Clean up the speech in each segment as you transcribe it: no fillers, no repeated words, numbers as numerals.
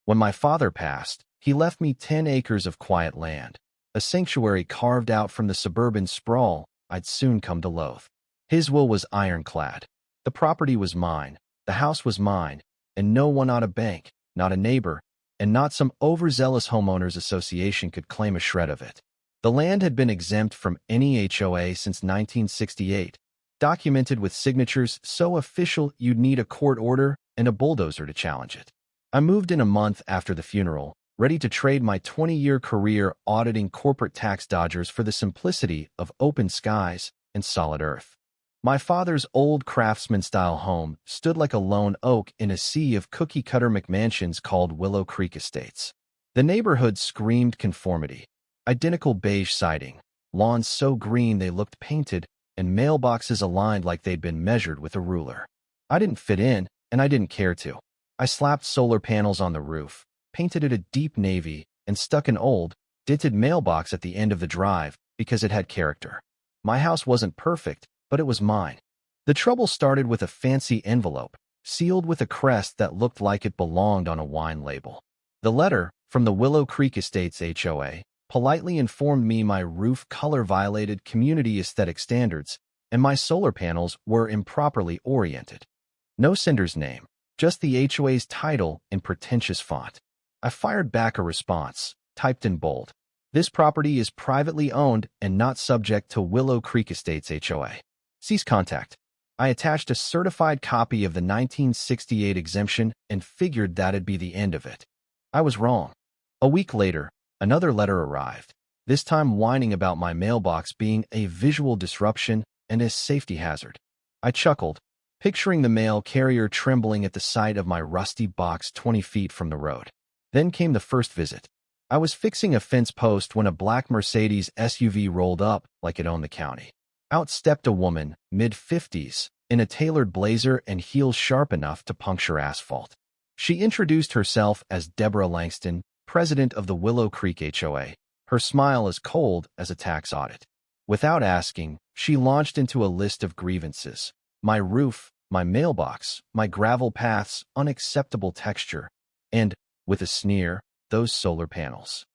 When my father passed, he left me 10 acres of quiet land, a sanctuary carved out from the suburban sprawl I'd soon come to loathe. His will was ironclad. The property was mine, the house was mine, and no one, not a bank, not a neighbor, and not some overzealous homeowners association could claim a shred of it. The land had been exempt from any HOA since 1968, documented with signatures so official you'd need a court order and a bulldozer to challenge it. I moved in a month after the funeral, ready to trade my 20-year career auditing corporate tax dodgers for the simplicity of open skies and solid earth. My father's old craftsman-style home stood like a lone oak in a sea of cookie-cutter McMansions called Willow Creek Estates. The neighborhood screamed conformity. Identical beige siding, lawns so green they looked painted, and mailboxes aligned like they'd been measured with a ruler. I didn't fit in, and I didn't care to. I slapped solar panels on the roof, painted it a deep navy, and stuck an old, dented mailbox at the end of the drive because it had character. My house wasn't perfect, but it was mine. The trouble started with a fancy envelope, sealed with a crest that looked like it belonged on a wine label. The letter, from the Willow Creek Estates HOA, politely informed me my roof color violated community aesthetic standards, and my solar panels were improperly oriented. No sender's name, just the HOA's title in pretentious font. I fired back a response, typed in bold. This property is privately owned and not subject to Willow Creek Estates HOA. Cease contact. I attached a certified copy of the 1968 exemption and figured that'd be the end of it. I was wrong. A week later, another letter arrived, this time whining about my mailbox being a visual disruption and a safety hazard. I chuckled, picturing the mail carrier trembling at the sight of my rusty box 20 feet from the road. Then came the first visit. I was fixing a fence post when a black Mercedes SUV rolled up like it owned the county. Out stepped a woman, mid-50s, in a tailored blazer and heels sharp enough to puncture asphalt. She introduced herself as Deborah Langston, president of the Willow Creek HOA, her smile as cold as a tax audit. Without asking, she launched into a list of grievances. My roof, my mailbox, my gravel paths, unacceptable texture, and, with a sneer, those solar panels.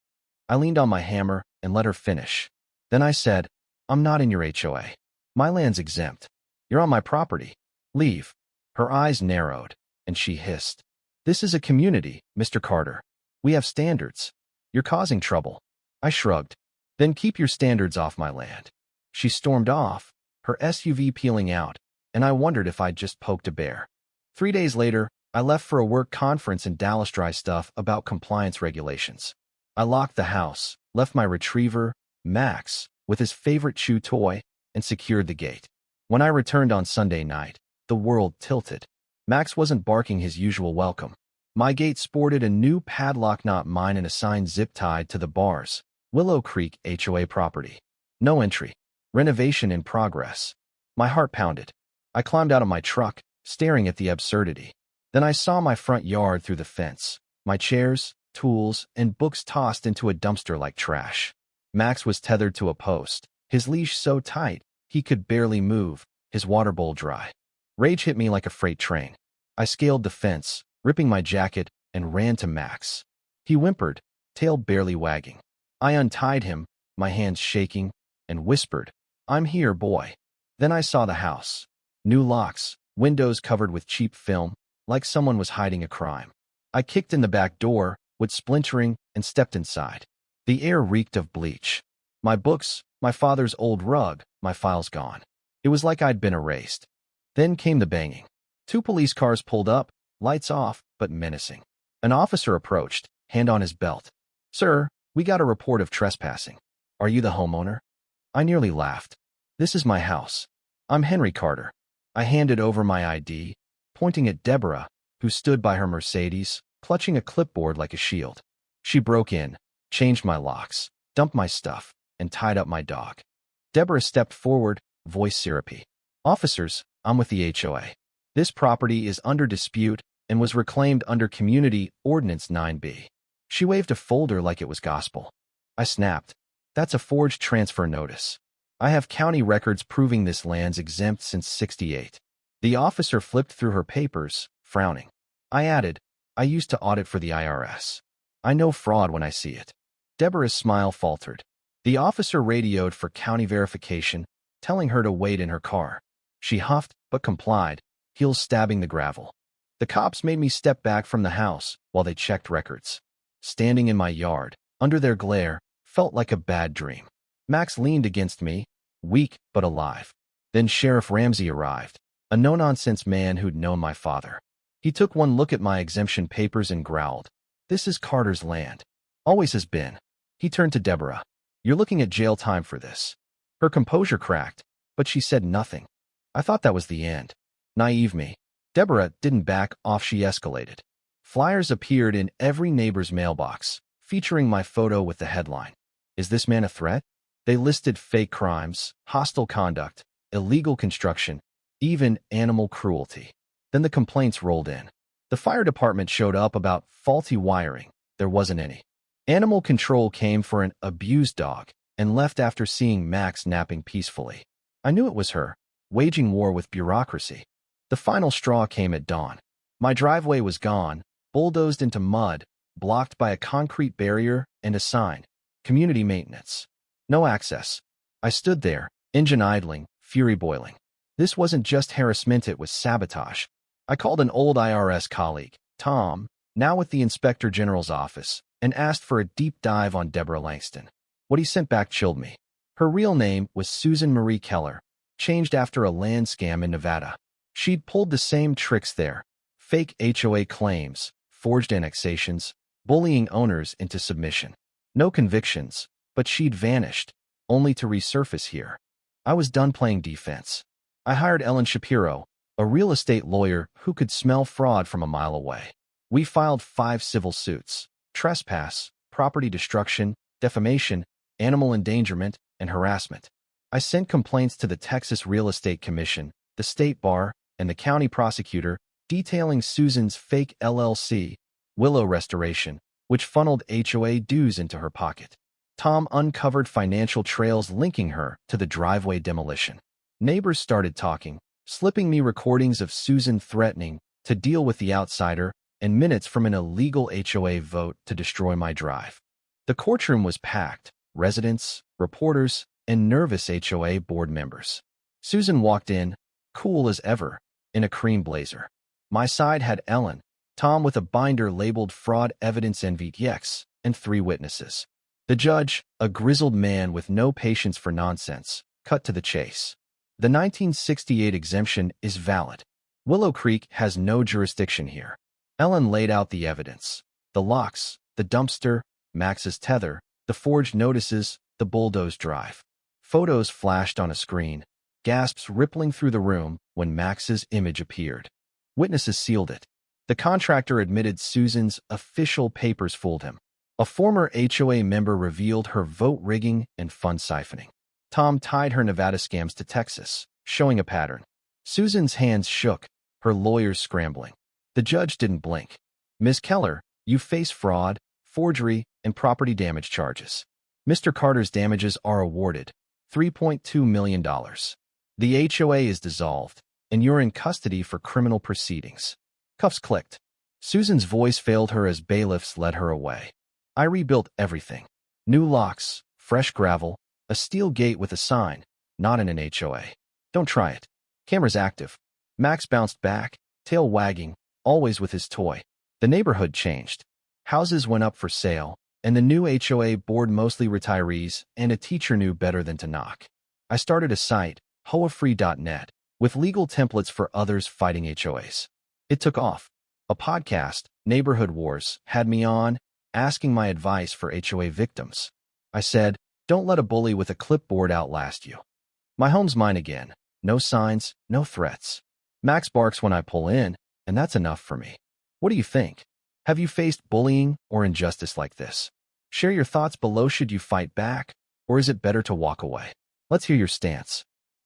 I leaned on my hammer and let her finish. Then I said, "I'm not in your HOA. My land's exempt. You're on my property. Leave." Her eyes narrowed, and she hissed, "This is a community, Mr. Carter. We have standards. You're causing trouble." I shrugged. "Then keep your standards off my land." She stormed off, her SUV peeling out, and I wondered if I'd just poked a bear. 3 days later, I left for a work conference in Dallas. Dry stuff about compliance regulations. I locked the house, left my retriever, Max, with his favorite chew toy, and secured the gate. When I returned on Sunday night, the world tilted. Max wasn't barking his usual welcome. My gate sported a new padlock, not mine, and a sign zip-tied to the bars. Willow Creek HOA property. No entry. Renovation in progress. My heart pounded. I climbed out of my truck, staring at the absurdity. Then I saw my front yard through the fence. My chairs, tools, and books tossed into a dumpster like trash. Max was tethered to a post, his leash so tight he could barely move, his water bowl dry. Rage hit me like a freight train. I scaled the fence, ripping my jacket, and ran to Max. He whimpered, tail barely wagging. I untied him, my hands shaking, and whispered, "I'm here, boy." Then I saw the house. New locks, windows covered with cheap film, like someone was hiding a crime. I kicked in the back door, wood splintering, and stepped inside. The air reeked of bleach. My books, my father's old rug, my files gone. It was like I'd been erased. Then came the banging. 2 police cars pulled up, lights off, but menacing. An officer approached, hand on his belt. "Sir, we got a report of trespassing. Are you the homeowner?" I nearly laughed. "This is my house. I'm Henry Carter." I handed over my ID, pointing at Deborah, who stood by her Mercedes, clutching a clipboard like a shield. She broke in, changed my locks, dumped my stuff, and tied up my dog. Deborah stepped forward, voice syrupy. "Officers, I'm with the HOA. This property is under dispute and was reclaimed under Community Ordinance 9B. She waved a folder like it was gospel. I snapped. "That's a forged transfer notice. I have county records proving this land's exempt since '68. The officer flipped through her papers, frowning. I added, I used to audit for the IRS. I know fraud when I see it. Deborah's smile faltered. The officer radioed for county verification, telling her to wait in her car. She huffed, but complied, heels stabbing the gravel. The cops made me step back from the house while they checked records. Standing in my yard, under their glare, felt like a bad dream. Max leaned against me, weak but alive. Then Sheriff Ramsey arrived, a no-nonsense man who'd known my father. He took one look at my exemption papers and growled, "This is Carter's land. Always has been." He turned to Deborah. "You're looking at jail time for this." Her composure cracked, but she said nothing. I thought that was the end. Naive me. Deborah didn't back off, she escalated. Flyers appeared in every neighbor's mailbox, featuring my photo with the headline, "Is this man a threat?" They listed fake crimes, hostile conduct, illegal construction, even animal cruelty. Then the complaints rolled in. The fire department showed up about faulty wiring. There wasn't any. Animal control came for an abused dog and left after seeing Max napping peacefully. I knew it was her, waging war with bureaucracy. The final straw came at dawn. My driveway was gone, bulldozed into mud, blocked by a concrete barrier and a sign, "Community Maintenance. No access." I stood there, engine idling, fury boiling. This wasn't just harassment, it was sabotage. I called an old IRS colleague, Tom, now with the Inspector General's office, and asked for a deep dive on Deborah Langston. What he sent back chilled me. Her real name was Susan Marie Keller, changed after a land scam in Nevada. She'd pulled the same tricks there: fake HOA claims, forged annexations, bullying owners into submission. No convictions, but she'd vanished, only to resurface here. I was done playing defense. I hired Ellen Shapiro, a real estate lawyer who could smell fraud from a mile away. We filed 5 civil suits: trespass, property destruction, defamation, animal endangerment, and harassment. I sent complaints to the Texas Real Estate Commission, the state bar, and the county prosecutor, detailing Susan's fake LLC, Willow Restoration, which funneled HOA dues into her pocket. Tom uncovered financial trails linking her to the driveway demolition. Neighbors started talking, slipping me recordings of Susan threatening to deal with the outsider and minutes from an illegal HOA vote to destroy my drive. The courtroom was packed: residents, reporters, and nervous HOA board members. Susan walked in, cool as ever, in a cream blazer. My side had Ellen, Tom with a binder labeled Fraud Evidence NVTX, and 3 witnesses. The judge, a grizzled man with no patience for nonsense, cut to the chase. The 1968 exemption is valid. Willow Creek has no jurisdiction here. Ellen laid out the evidence: the locks, the dumpster, Max's tether, the forged notices, the bulldozed drive. Photos flashed on a screen, gasps rippling through the room when Max's image appeared. Witnesses sealed it. The contractor admitted Susan's official papers fooled him. A former HOA member revealed her vote rigging and fund siphoning. Tom tied her Nevada scams to Texas, showing a pattern. Susan's hands shook, her lawyers scrambling. The judge didn't blink. "Ms. Keller, you face fraud, forgery, and property damage charges. Mr. Carter's damages are awarded, $3.2 million. The HOA is dissolved, and you're in custody for criminal proceedings." Cuffs clicked. Susan's voice failed her as bailiffs led her away. I rebuilt everything. New locks, fresh gravel, a steel gate with a sign, "Not in an HOA. Don't try it." Cameras active. Max bounced back, tail wagging, always with his toy. The neighborhood changed. Houses went up for sale, and the new HOA board mostly retirees, and a teacher knew better than to knock. I started a site, HOAfree.net, with legal templates for others fighting HOAs. It took off. A podcast, Neighborhood Wars, had me on, asking my advice for HOA victims. I said, "Don't let a bully with a clipboard outlast you." My home's mine again. No signs, no threats. Max barks when I pull in, and that's enough for me. What do you think? Have you faced bullying or injustice like this? Share your thoughts below. Should you fight back, or is it better to walk away? Let's hear your stance.